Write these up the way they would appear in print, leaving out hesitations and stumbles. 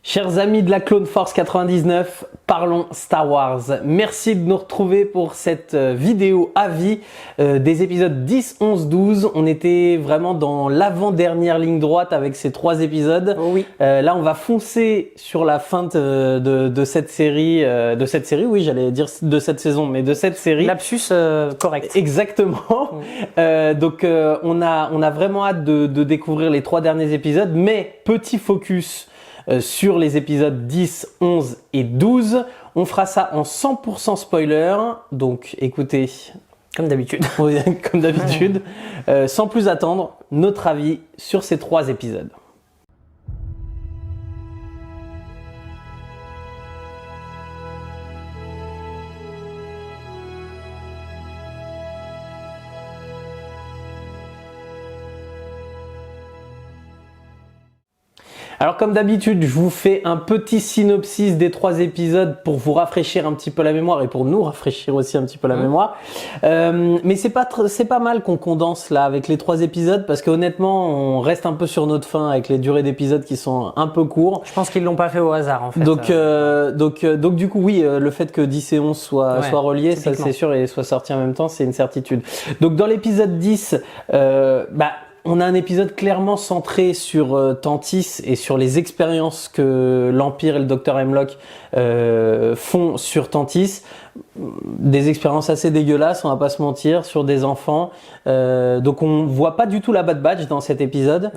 Chers amis de la Clone Force 99, parlons Star Wars. Merci de nous retrouver pour cette vidéo avis des épisodes 10, 11, 12. On était vraiment dans l'avant-dernière ligne droite avec ces 3 épisodes. Oh oui. Là, on va foncer sur la fin de cette série. Oui, j'allais dire de cette saison, mais de cette série. Lapsus correct. Exactement. Donc, on a vraiment hâte de découvrir les 3 derniers épisodes, mais petit focus sur les épisodes 10, 11 et 12. On fera ça en 100% spoiler. Donc écoutez, Comme d'habitude. comme d'habitude, sans plus attendre, notre avis sur ces 3 épisodes. Alors comme d'habitude, je vous fais un petit synopsis des 3 épisodes pour vous rafraîchir un petit peu la mémoire et pour nous rafraîchir aussi un petit peu la mémoire. Mais c'est pas mal qu'on condense là avec les 3 épisodes parce que honnêtement, on reste un peu sur notre faim avec les durées d'épisodes qui sont un peu courts. Je pense qu'ils l'ont pas fait au hasard en fait. Donc du coup oui, le fait que 10 et 11 soient reliés, ça c'est sûr, et soient sortis en même temps, c'est une certitude. Donc dans l'épisode 10, on a un épisode clairement centré sur Tantis et sur les expériences que l'Empire et le Dr Hemlock font sur Tantis. Des expériences assez dégueulasses, on va pas se mentir, sur des enfants. Donc on voit pas du tout la Bad Batch dans cet épisode,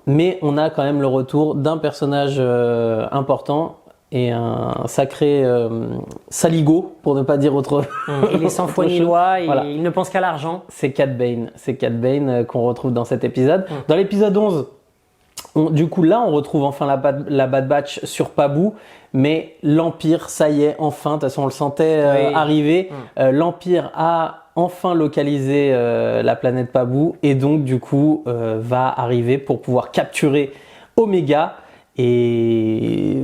mais on a quand même le retour d'un personnage important et un sacré saligo, pour ne pas dire autre. Il est sans foi ni loi, il ne pense qu'à l'argent. C'est Cad Bane qu'on retrouve dans cet épisode. Dans l'épisode 11, du coup là on retrouve enfin la Bad Batch sur Pabu, mais l'Empire, ça y est, enfin, de toute façon on le sentait arriver, l'Empire a enfin localisé la planète Pabu et donc du coup va arriver pour pouvoir capturer Omega. Et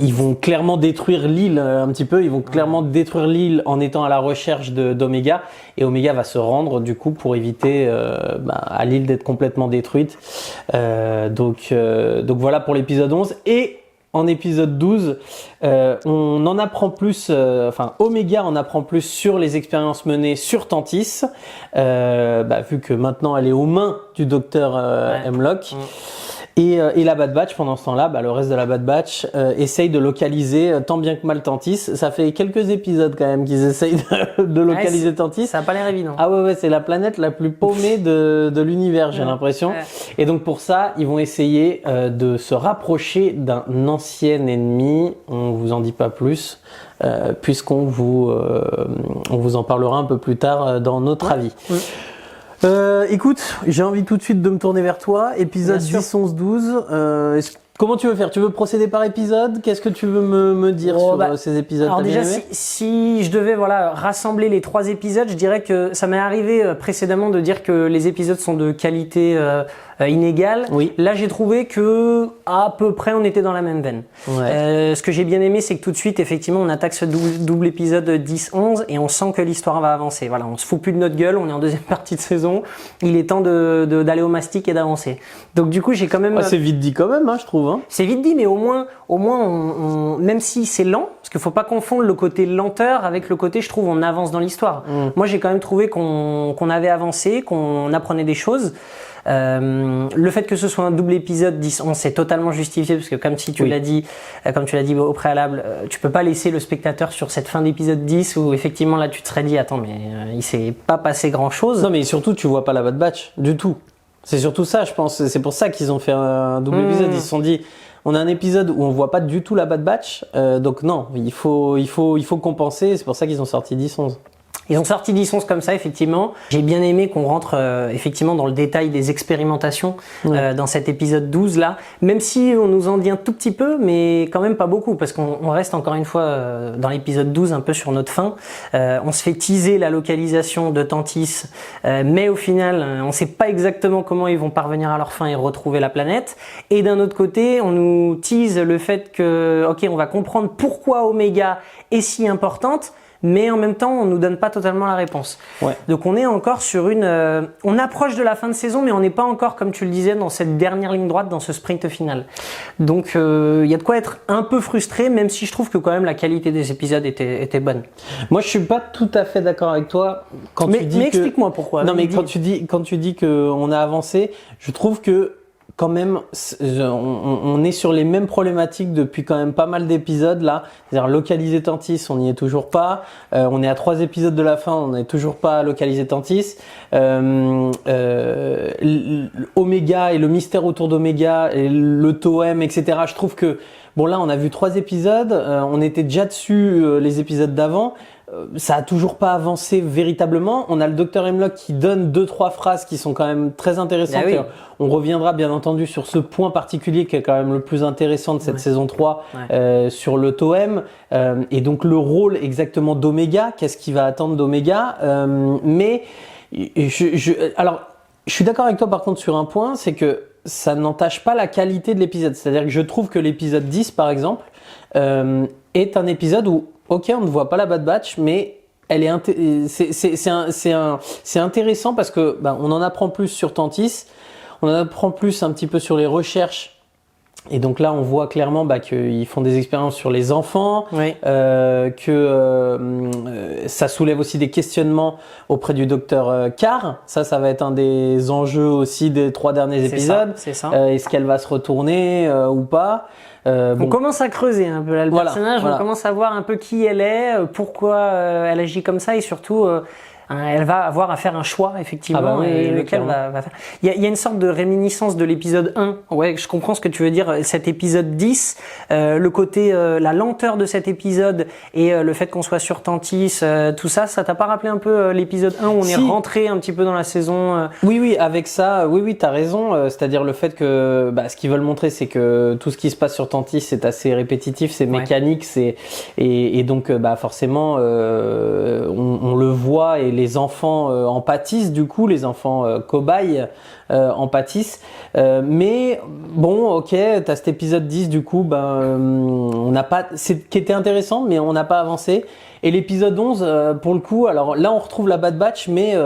ils vont clairement détruire l'île un petit peu, ils vont clairement détruire l'île en étant à la recherche d'Omega, et Omega va se rendre du coup pour éviter à l'île d'être complètement détruite. Donc voilà pour l'épisode 11. Et en épisode 12, on en apprend plus, Omega en apprend plus sur les expériences menées sur Tantis, vu que maintenant elle est aux mains du docteur Hemlock. Et la Bad Batch, pendant ce temps-là, le reste de la Bad Batch essaye de localiser tant bien que mal Tantis. Ça fait quelques épisodes quand même qu'ils essayent de localiser Tantis. Ça a pas l'air évident. Ah ouais, c'est la planète la plus paumée de l'univers, j'ai l'impression. Et donc pour ça, ils vont essayer de se rapprocher d'un ancien ennemi. On vous en dit pas plus, puisqu'on vous en parlera un peu plus tard dans notre avis. Écoute, j'ai envie tout de suite de me tourner vers toi. Épisode 10, 11, 12. Comment tu veux faire? Tu veux procéder par épisode? Qu'est-ce que tu veux me dire sur ces épisodes? Alors déjà, si je devais rassembler les 3 épisodes, je dirais que ça m'est arrivé précédemment de dire que les épisodes sont de qualité inégale. Oui. Là, j'ai trouvé que à peu près on était dans la même veine. Ce que j'ai bien aimé, c'est que tout de suite, effectivement, on attaque ce double épisode 10-11 et on sent que l'histoire va avancer. Voilà, on se fout plus de notre gueule, on est en deuxième partie de saison. Il est temps d'aller au mastic et d'avancer. Donc du coup, j'ai quand même. C'est vite dit quand même, je trouve. C'est vite dit, mais au moins, même si c'est lent, parce qu'il faut pas confondre le côté lenteur avec le côté, je trouve, on avance dans l'histoire. Moi, j'ai quand même trouvé qu'on avait avancé, qu'on apprenait des choses. Le fait que ce soit un double épisode 10-11, c'est totalement justifié parce que comme tu l'as dit au préalable, tu peux pas laisser le spectateur sur cette fin d'épisode 10 où effectivement là tu te serais dit attends mais il s'est pas passé grand chose. Non mais surtout tu vois pas la Bad Batch du tout. C'est surtout ça, je pense. C'est pour ça qu'ils ont fait un double épisode. Ils se sont dit on a un épisode où on voit pas du tout la Bad Batch, donc non, il faut compenser. C'est pour ça qu'ils ont sorti 10-11. Ils ont sorti 10-11 comme ça, effectivement. J'ai bien aimé qu'on rentre effectivement dans le détail des expérimentations dans cet épisode 12 là, même si on nous en dit un tout petit peu, mais quand même pas beaucoup, parce qu'on reste encore une fois dans l'épisode 12 un peu sur notre fin. On se fait teaser la localisation de Tantis, mais au final, on sait pas exactement comment ils vont parvenir à leur fin et retrouver la planète. Et d'un autre côté, on nous tease le fait que, ok, on va comprendre pourquoi Omega est si importante, mais en même temps, on nous donne pas totalement la réponse. Ouais. Donc on est encore sur on approche de la fin de saison, mais on n'est pas encore, comme tu le disais, dans cette dernière ligne droite, dans ce sprint final. Donc il y a de quoi être un peu frustré, même si je trouve que quand même la qualité des épisodes était bonne. Moi, je suis pas tout à fait d'accord avec toi quand tu dis mais explique-moi pourquoi. Non, mais quand tu dis que on a avancé, je trouve que quand même, on est sur les mêmes problématiques depuis quand même pas mal d'épisodes là. C'est-à-dire localiser Tantis, on n'y est toujours pas. On est à 3 épisodes de la fin, on n'est toujours pas localisé Tantis. Omega et le mystère autour d'Omega et le Toem, etc. Je trouve que bon là, on a vu 3 épisodes, on était déjà dessus les épisodes d'avant. Ça a toujours pas avancé véritablement. On a le Dr Hemlock qui donne 2-3 phrases qui sont quand même très intéressantes. Ah oui. On reviendra bien entendu sur ce point particulier qui est quand même le plus intéressant de cette saison 3 sur le Toem et donc le rôle exactement d'Omega. Qu'est-ce qui va attendre d'Omega mais alors je suis d'accord avec toi par contre sur un point, c'est que ça n'entache pas la qualité de l'épisode. C'est-à-dire que je trouve que l'épisode 10 par exemple est un épisode où ok, on ne voit pas la Bad Batch, mais elle est c'est intéressant parce que on en apprend plus sur Tantis, on en apprend plus un petit peu sur les recherches. Et donc là, on voit clairement qu'ils font des expériences sur les enfants, que ça soulève aussi des questionnements auprès du docteur Carr. Ça va être un des enjeux aussi des 3 derniers épisodes. C'est ça. Est-ce qu'elle va se retourner ou pas? On commence à creuser un peu là, le personnage, on commence à voir un peu qui elle est, pourquoi elle agit comme ça et surtout elle va avoir à faire un choix effectivement et lequel va faire. Il y a une sorte de réminiscence de l'épisode 1. Ouais, je comprends ce que tu veux dire. Cet épisode 10, le côté la lenteur de cet épisode et le fait qu'on soit sur Tantis, tout ça t'a pas rappelé un peu l'épisode 1 où on est rentré un petit peu dans la saison Oui, avec ça, oui, t'as raison. C'est-à-dire le fait que ce qu'ils veulent montrer, c'est que tout ce qui se passe sur Tantis, c'est assez répétitif, c'est mécanique, et donc forcément on le voit et les enfants en pâtissent, du coup les enfants cobayes en pâtissent, mais bon, ok, t'as cet épisode 10, du coup on n'a pas, c'est qui était intéressant, mais on n'a pas avancé. Et l'épisode 11 pour le coup, alors là on retrouve la Bad Batch, mais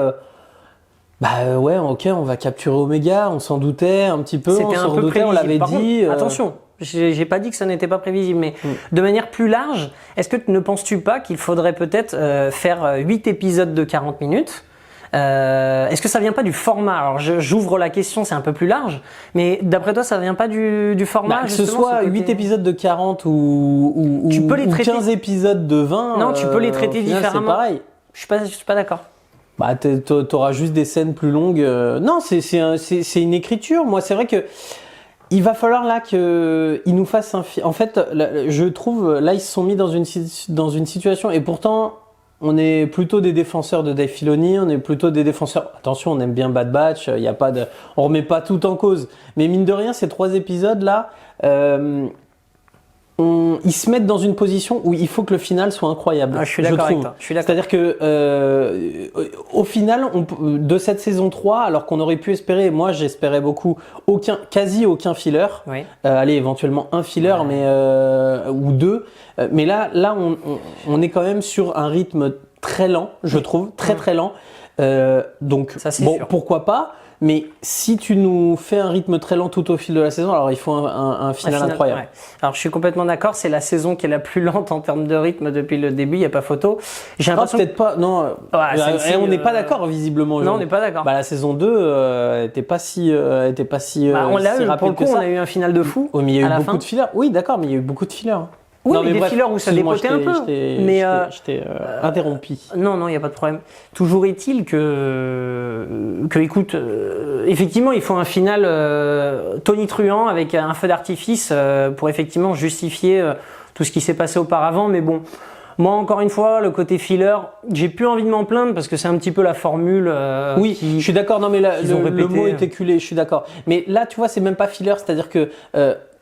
ouais, ok, on va capturer Omega, on s'en doutait un petit peu, on l'avait dit. Attention, j'ai pas dit que ça n'était pas prévisible, mais de manière plus large, est-ce que ne penses-tu pas qu'il faudrait peut-être faire 8 épisodes de 40 minutes Est-ce que ça vient pas du format? Alors j'ouvre la question, c'est un peu plus large, mais d'après toi, ça vient pas du format? Que ce soit 8 épisodes de 40 ou, tu peux les traiter... 15 épisodes de 20. Non, tu peux les traiter différemment. C'est pareil. Je suis pas d'accord. T'auras juste des scènes plus longues. Non, c'est une écriture. Moi, c'est vrai que il va falloir là qu'il nous fasse un film. En fait, je trouve là ils se sont mis dans une situation, et pourtant on est plutôt des défenseurs de Dave Filoni, on est plutôt des défenseurs. Attention, on aime bien Bad Batch. Il y a pas de, on remet pas tout en cause. Mais mine de rien, ces 3 épisodes là. Ils se mettent dans une position où il faut que le final soit incroyable. Je suis d'accord avec toi. C'est-à-dire que au final, de cette saison 3, alors qu'on aurait pu espérer, moi j'espérais beaucoup, quasi aucun filler. Oui. Allez, éventuellement un filler, mais ou 2. Mais là, on est quand même sur un rythme très lent, je trouve, très lent. Donc ça, bon, sûr. Pourquoi pas? Mais si tu nous fais un rythme très lent tout au fil de la saison, alors il faut un final incroyable. Ouais. Alors je suis complètement d'accord, c'est la saison qui est la plus lente en termes de rythme depuis le début, il n'y a pas photo. J'ai l'impression peut-être pas, non. On n'est pas d'accord visiblement. Non, on n'est pas d'accord. La saison 2 était pas si on l'a eu, pour le coup, on a eu un final de fou. Oh, mais il y a eu beaucoup de fillers. Oui, d'accord, mais il y a eu beaucoup de fillers. Oui, mais des fillers où ça dépotait un peu. Mais je t'ai interrompu. Non, il n'y a pas de problème. Toujours est-il que écoute, effectivement, il faut un final tonitruant avec un feu d'artifice pour effectivement justifier tout ce qui s'est passé auparavant. Mais bon, moi, encore une fois, le côté filler, j'ai plus envie de m'en plaindre parce que c'est un petit peu la formule. Oui, je suis d'accord. Non, mais le mot est éculé. Je suis d'accord. Mais là, tu vois, c'est même pas filler. C'est-à-dire que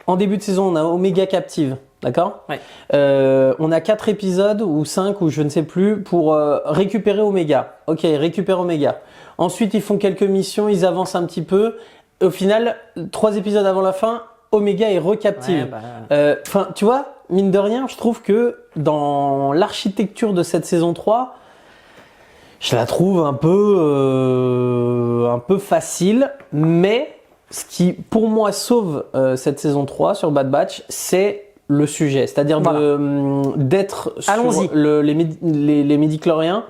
en début de saison, on a Omega captive. D'accord ? Ouais. On a 4 épisodes ou 5 ou je ne sais plus pour récupérer Omega. Ok, récupère Omega. Ensuite, ils font quelques missions, ils avancent un petit peu. Au final, 3 épisodes avant la fin, Omega est recaptive. Tu vois, mine de rien, je trouve que dans l'architecture de cette saison 3, je la trouve un peu facile, mais ce qui, pour moi, sauve cette saison 3 sur Bad Batch, c'est le sujet. C'est-à-dire d'être sur les midi-chloriens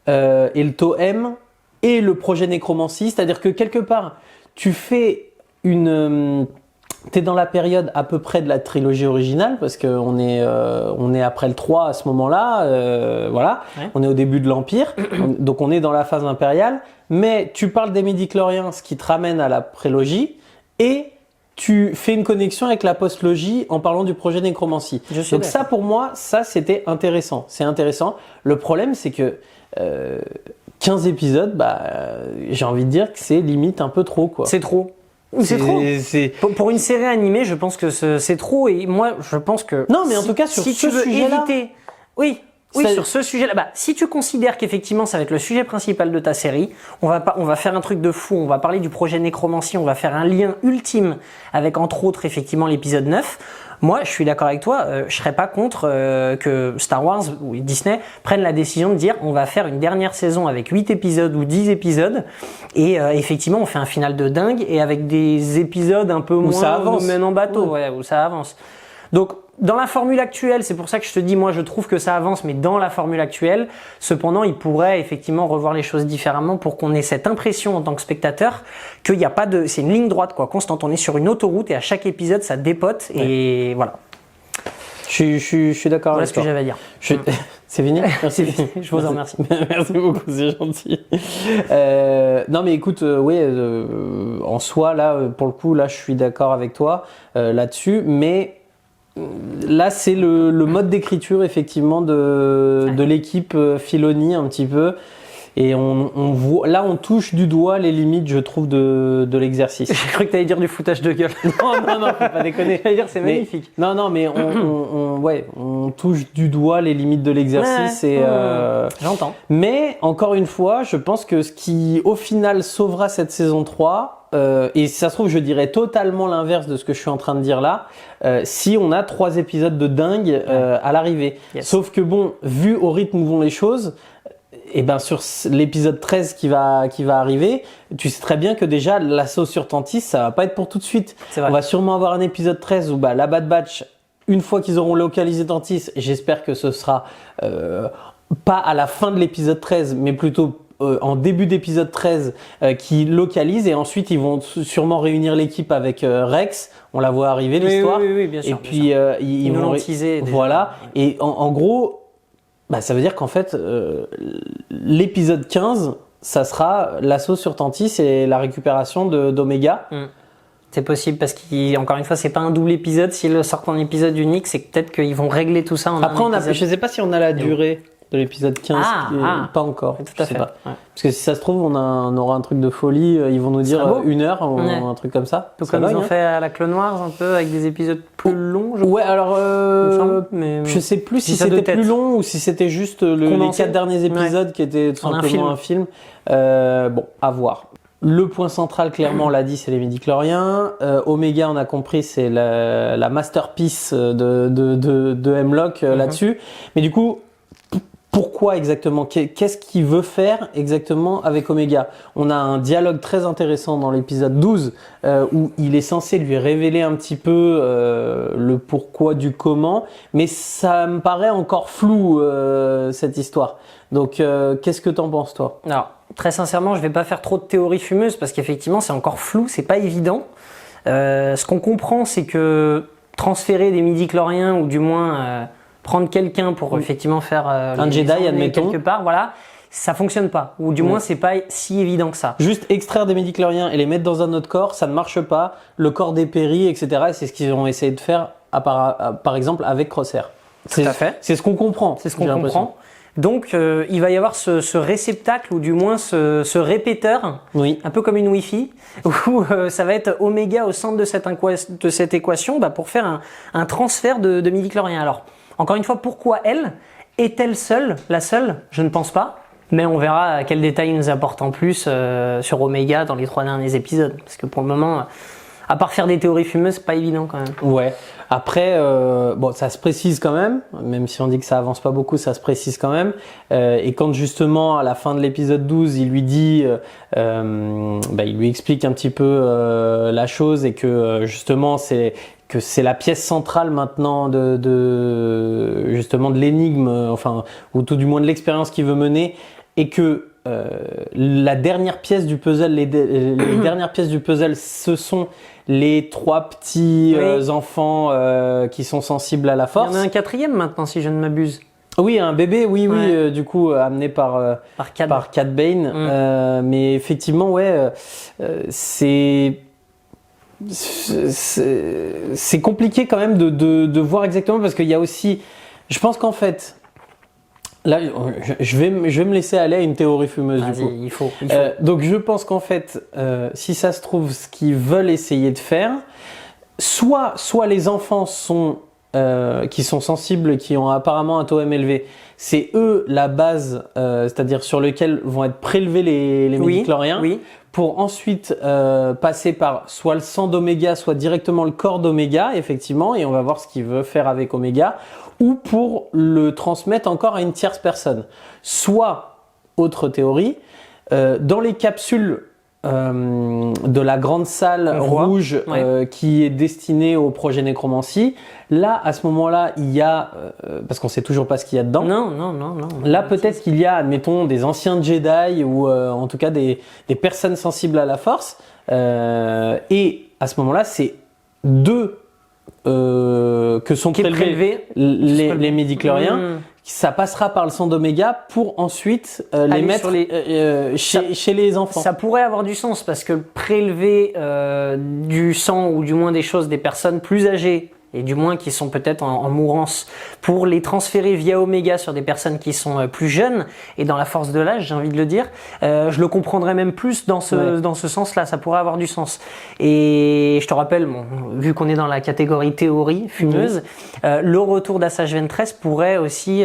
et le Tohem et le projet Nécromancie. C'est-à-dire que quelque part, tu fais t'es dans la période à peu près de la trilogie originale, parce qu'on est après le 3 à ce moment-là, voilà. Ouais. On est au début de l'Empire, donc on est dans la phase impériale, mais tu parles des midi-chloriens, ce qui te ramène à la prélogie, et tu fais une connexion avec la postlogie en parlant du projet Nécromancie. Donc ça, pour moi, ça c'était intéressant. C'est intéressant. Le problème, c'est que 15 épisodes, j'ai envie de dire que c'est limite un peu trop, quoi. C'est trop. C'est trop. Pour une série animée, je pense que c'est trop. Et moi, je pense que non, mais en tout cas sur si ce tu veux sujet-là, éviter, oui, sur ce sujet-là, si tu considères qu'effectivement ça va être le sujet principal de ta série, on va faire un truc de fou. On va parler du projet Nécromancie. On va faire un lien ultime avec entre autres effectivement l'épisode 9. Moi, je suis d'accord avec toi, je serais pas contre que Star Wars ou Disney prennent la décision de dire on va faire une dernière saison avec 8 épisodes ou 10 épisodes et effectivement on fait un final de dingue et avec des épisodes un peu moins ça avance. Mène en bateau, où ça avance. Donc dans la formule actuelle, c'est pour ça que je te dis, moi je trouve que ça avance, mais dans la formule actuelle, cependant, il pourrait effectivement revoir les choses différemment pour qu'on ait cette impression en tant que spectateur qu'il n'y a pas c'est une ligne droite, quoi, constante. On est sur une autoroute et à chaque épisode, ça dépote et voilà. Je suis d'accord avec toi. Voilà ce que j'avais à dire. C'est fini. Merci. Je vous en remercie. Merci beaucoup, c'est gentil. Non mais écoute, en soi là, pour le coup, là, je suis d'accord avec toi là-dessus, mais là, c'est le mode d'écriture effectivement de l'équipe Filoni un petit peu, et on voit, là, on touche du doigt les limites, je trouve, de l'exercice. J'ai cru que t'allais dire du foutage de gueule. non, faut pas déconner. J'allais dire c'est magnifique. Non, mais on touche du doigt les limites de l'exercice et. J'entends. Mais encore une fois, je pense que ce qui, au final, sauvera cette saison 3. Et si ça se trouve, je dirais totalement l'inverse de ce que je suis en train de dire là, si on a 3 épisodes de dingue à l'arrivée. Yes. Sauf que bon, vu au rythme où vont les choses, et ben sur l'épisode 13 qui va arriver, tu sais très bien que déjà l'assaut sur Tantis, ça va pas être pour tout de suite. On va sûrement avoir un épisode 13 où la Bad Batch, une fois qu'ils auront localisé Tantis, j'espère que ce sera pas à la fin de l'épisode 13, mais plutôt en début d'épisode 13 qui localise, et ensuite ils vont sûrement réunir l'équipe avec Rex, on la voit arriver l'histoire, oui, bien sûr, et puis ils vont teaser voilà, et en gros ça veut dire qu'en fait l'épisode 15 ça sera l'assaut sur Tantis et la récupération d'Omega. C'est possible parce qu'encore une fois, c'est pas un double épisode. S'ils sortent en épisode unique, c'est peut-être qu'ils vont régler tout ça en après un épisode. Je sais pas si on a la durée de l'épisode 15, pas encore. Tout à fait. Pas. Ouais. Parce que si ça se trouve, on aura un truc de folie, ils vont nous dire 1 heure ou un truc comme ça. Tout comme ils ont fait à la Clone Wars, un peu avec des épisodes plus longs. Alors je sais plus si c'était plus long ou si c'était juste les 4 derniers épisodes qui étaient tout simplement un film. Bon, à voir. Le point central, clairement, on l'a dit, c'est les midi-chloriens. Omega, on a compris, c'est la masterpiece de Hemlock là-dessus. Mais du coup, pourquoi exactement? Qu'est-ce qu'il veut faire exactement avec Omega? On a un dialogue très intéressant dans l'épisode 12 où il est censé lui révéler un petit peu le pourquoi du comment, mais ça me paraît encore flou cette histoire. Donc qu'est-ce que t'en penses, toi? Alors, très sincèrement, je vais pas faire trop de théories fumeuses parce qu'effectivement c'est encore flou, c'est pas évident. Ce qu'on comprend, c'est que transférer des midi-chloriens ou du moins prendre quelqu'un pour effectivement faire un Jedi, admettons, quelque part, voilà, ça fonctionne pas, ou du moins c'est pas si évident que ça. Juste extraire des midi-chloriens et les mettre dans un autre corps, ça ne marche pas, le corps dépérit, etc. Et c'est ce qu'ils ont essayé de faire par exemple avec Crosshair. Tout à fait. C'est ce qu'on comprend. C'est ce qu'on comprend. Donc il va y avoir ce réceptacle ou du moins ce répéteur, un peu comme une Wi-Fi, où ça va être Oméga au centre de cette équation pour faire un transfert de midi-chloriens. Alors encore une fois, pourquoi elle? Est-elle la seule? Je ne pense pas. Mais on verra quels détails il nous apporte en plus sur Oméga dans les 3 derniers épisodes. Parce que pour le moment, À part faire des théories fumeuses, c'est pas évident quand même. Ouais. Après, bon, ça se précise quand même si on dit que ça avance pas beaucoup, ça se précise quand même. Et quand justement, à la fin de l'épisode 12, il lui dit, il lui explique un petit peu la chose et que justement, c'est la pièce centrale maintenant justement de l'énigme, enfin, ou tout du moins de l'expérience qu'il veut mener, et que la dernière pièce du puzzle, les dernières pièces du puzzle, ce sont les 3 petits enfants qui sont sensibles à la force. Il y en a un 4e maintenant, si je ne m'abuse. Oui, un bébé, oui, du coup, amené par Cad Bane. Mais effectivement, c'est compliqué quand même de voir exactement, parce qu'il y a aussi, je pense qu'en fait, là, je vais me laisser aller à une théorie fumeuse. Du coup. Il faut. Donc je pense qu'en fait, si ça se trouve, ce qu'ils veulent essayer de faire, soit les enfants qui sont sensibles, qui ont apparemment un taux M élevé, c'est eux la base, c'est-à-dire sur lequel vont être prélevés les midi-chloriens, pour ensuite passer par soit le sang d'Oméga, soit directement le corps d'Oméga, effectivement, et on va voir ce qu'il veut faire avec Oméga, ou pour le transmettre encore à une tierce personne. Soit, autre théorie, dans les capsules de la grande salle rouge qui est destinée au projet nécromancie, là, à ce moment-là, il y a, parce qu'on sait toujours pas ce qu'il y a dedans. Non. Là, peut-être qu'il y a, admettons, des anciens Jedi ou en tout cas des personnes sensibles à la force. Et à ce moment-là, c'est deux que sont prélevés les midi-chloriens. Ça passera par le sang d'Oméga pour ensuite les mettre chez les enfants. Ça pourrait avoir du sens, parce que prélever du sang, ou du moins des choses des personnes plus âgées, et du moins qui sont peut-être en mourance, pour les transférer via Oméga sur des personnes qui sont plus jeunes et dans la force de l'âge, j'ai envie de le dire, je le comprendrais même plus dans ce sens-là. Ça pourrait avoir du sens. Et je te rappelle, vu qu'on est dans la catégorie théorie fumeuse, le retour d'Assage Ventress pourrait aussi...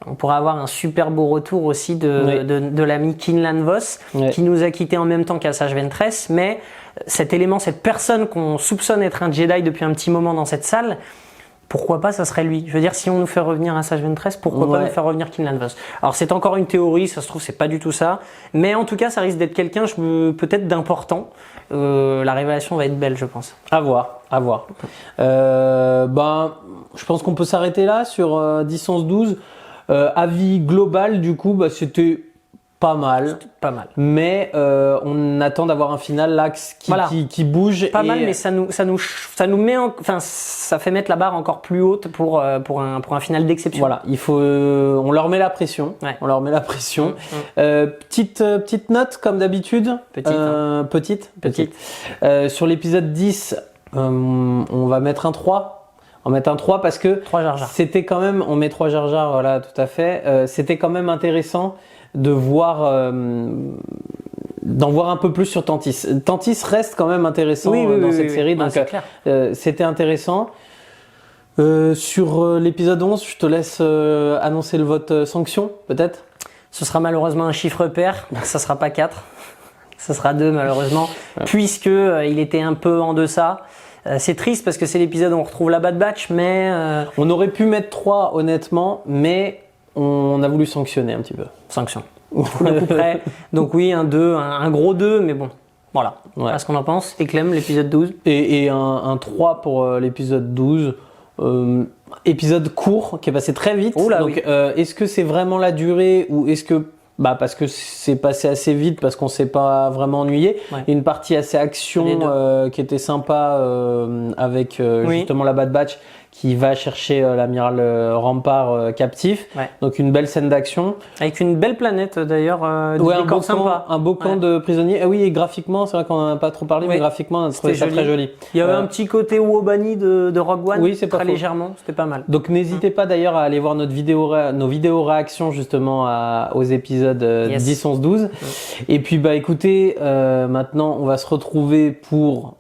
on pourrait avoir un super beau retour aussi de l'ami Kinlan Voss, qui nous a quittés en même temps qu'Assage Ventress, mais cet élément, cette personne qu'on soupçonne être un Jedi depuis un petit moment dans cette salle, pourquoi pas ça serait lui? Je veux dire, si on nous fait revenir Assage Ventress, pourquoi pas nous faire revenir Kinlan Voss? Alors c'est encore une théorie, ça se trouve c'est pas du tout ça, mais en tout cas ça risque d'être quelqu'un peut-être d'important. La révélation va être belle, je pense. À voir. Je pense qu'on peut s'arrêter là sur 10-11-12. Avis global, du coup, c'était pas mal. Mais on attend d'avoir un final là qui bouge. Pas mal, mais ça nous met ça fait mettre la barre encore plus haute pour un final d'exception. Voilà, on leur met la pression. On leur met la pression. Petite note comme d'habitude. Petite. Sur l'épisode 10, on va mettre un 3. On met un 3 parce que 3 Jar Jar. C'était quand même, on met 3 Jar Jar, voilà, tout à fait. C'était quand même intéressant de voir, d'en voir un peu plus sur Tantis. Tantis reste quand même intéressant dans cette série, donc c'était intéressant. Sur l'épisode 11, je te laisse annoncer le vote sanction, peut-être. Ce sera malheureusement un chiffre pair, ça sera pas 4, ça sera 2 malheureusement, puisque il était un peu en deçà. C'est triste parce que c'est l'épisode où on retrouve la Bad Batch, mais... On aurait pu mettre 3 honnêtement, mais on a voulu sanctionner un petit peu. Sanction. À peu près. Donc oui, un 2, un gros 2, mais bon, voilà. Voilà ce qu'on en pense. Et Clem, l'épisode 12. Et un 3 pour l'épisode 12. Épisode court qui est passé très vite. Donc est-ce que c'est vraiment la durée ou est-ce que... parce que c'est passé assez vite, parce qu'on s'est pas vraiment ennuyé. Une partie assez action qui était sympa avec justement la Bad Batch qui va chercher l'amiral Rampart captif. Donc une belle scène d'action. Avec une belle planète d'ailleurs. Un beau camp de prisonniers. Oui, et graphiquement, c'est vrai qu'on en a pas trop parlé, mais graphiquement, on a trouvé ça très joli. Il y avait un petit côté Wobani de Rogue One. Oui, c'est pas très légèrement, c'était pas mal. Donc n'hésitez pas d'ailleurs à aller voir nos vidéos réactions justement aux épisodes 10, 11, 12. Et puis écoutez, maintenant on va se retrouver pour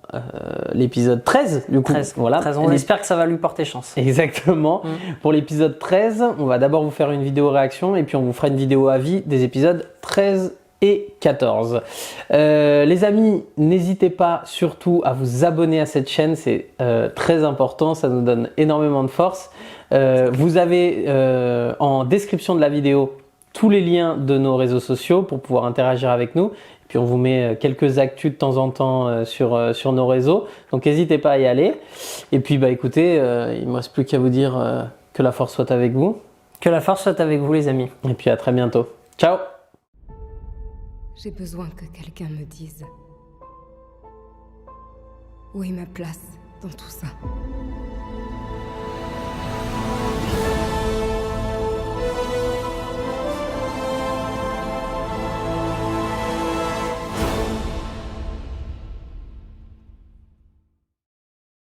l'épisode 13 du coup. 13. On espère que ça va lui porter chance. Exactement. Pour l'épisode 13, on va d'abord vous faire une vidéo réaction et puis on vous fera une vidéo avis des épisodes 13 et 14. Les amis, n'hésitez pas surtout à vous abonner à cette chaîne, c'est très important, ça nous donne énormément de force. Vous avez en description de la vidéo tous les liens de nos réseaux sociaux pour pouvoir interagir avec nous. Puis on vous met quelques actus de temps en temps sur nos réseaux, donc n'hésitez pas à y aller. Et puis bah écoutez, il ne me reste plus qu'à vous dire que la force soit avec vous. Que la force soit avec vous les amis. Et puis à très bientôt. Ciao! J'ai besoin que quelqu'un me dise où est ma place dans tout ça.